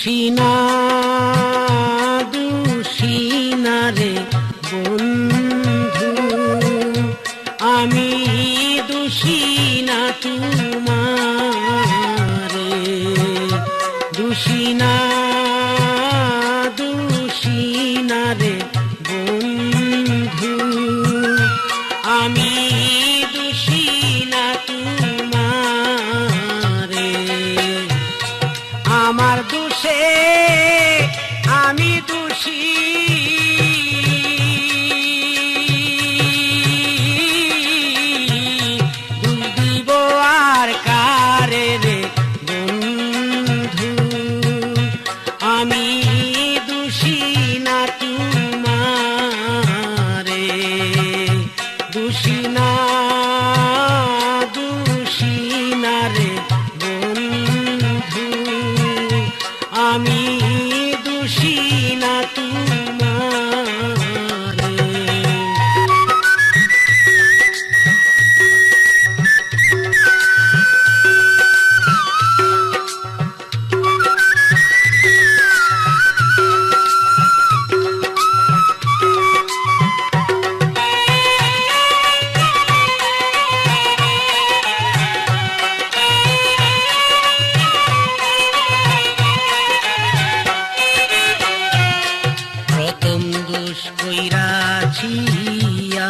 দুষিনা দুষিনা রে বন্ধু, আমি দুষিনা তোমারে। দুষিনা দুষিনা রে বন্ধু, আমি দুষিনা তোমারে। আমার দোষে আমি দোষী, দোষ দিব আর কারে রে বন্ধু, আমি দোষী না তোমারে। দোষী না দোষী না রে বন্ধু, আমি দোষী না তোমারে।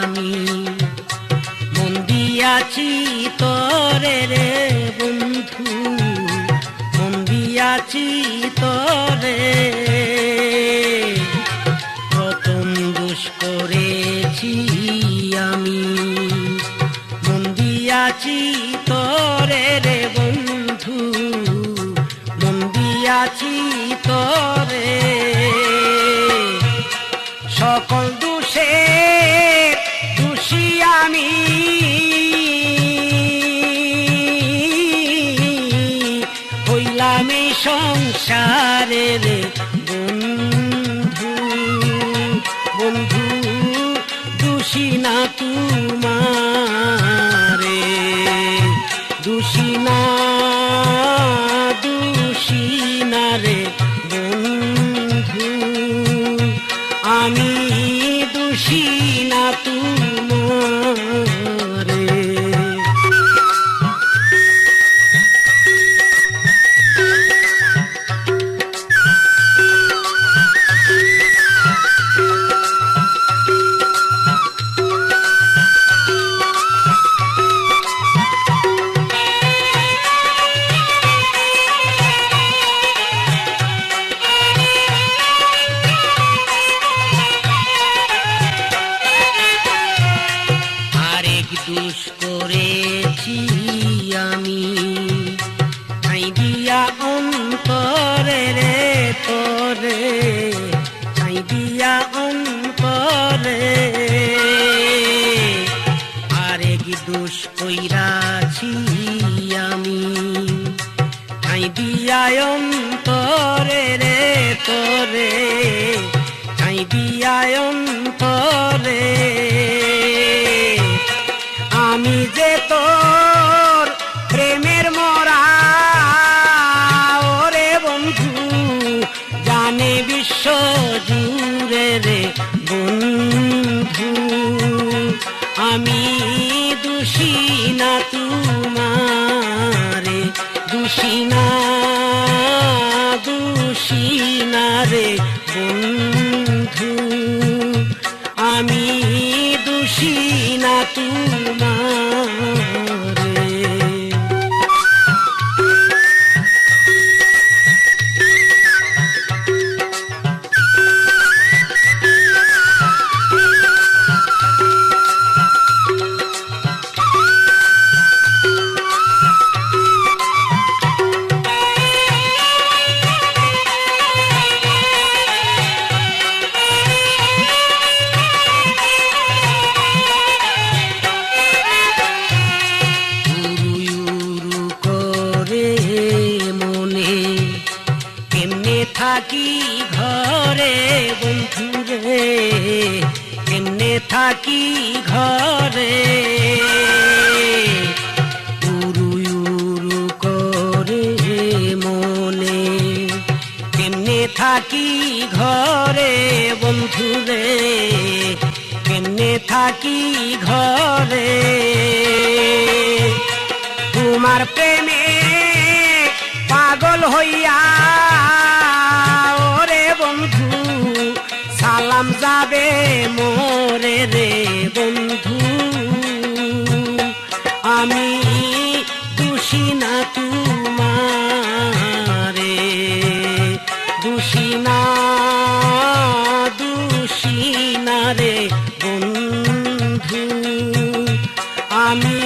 আমি মন দিয়াছি তরে রে বন্ধু, মন দিয়াছি তরে। প্রথম দোষ করেছি আমি, মন দিয়াছি তরে রে বন্ধু, মন দিয়াছি তরে। সকল দোষে দোষী আমি, হইলাম এই সংসারে রে বন্ধু। বন্ধু দোষী না তোমারে, দোষী না দোষী না রে বন্ধু, আমি দোষী না তোমারে। দোষ করেছি আমি, ঠাই দিয়া অন্তরে রে তোরে, ঠাই দিয়া অন্তরে। আরেক দোষ কইরাছি আমি, ঠাই দিয়া অন্তরে রে তোরে, ঠাই দিয়া অন্তরে। আমি যে তোর প্রেমের মরা ওরে বন্ধু, জানে বিশ্ব জুড়ে রে বন্ধু, আমি দোষী না তোমারে। দোষী না দোষী না রে বন্ধু, আমি দোষী না তোমারে। থাকি ঘরে বন্ধু রে, কেমনে থাকি ঘরে। উরু উরু করে মনে, থাকি ঘরে বন্ধুরে, কেমনে থাকি ঘরে। তোমার প্রেমে পাগল হইয়া ওরে বন্ধু, সালাম যাবে মোরে রে বন্ধু। আমি দোষী না তোমারে, দোষী না রে বন্ধু। আমি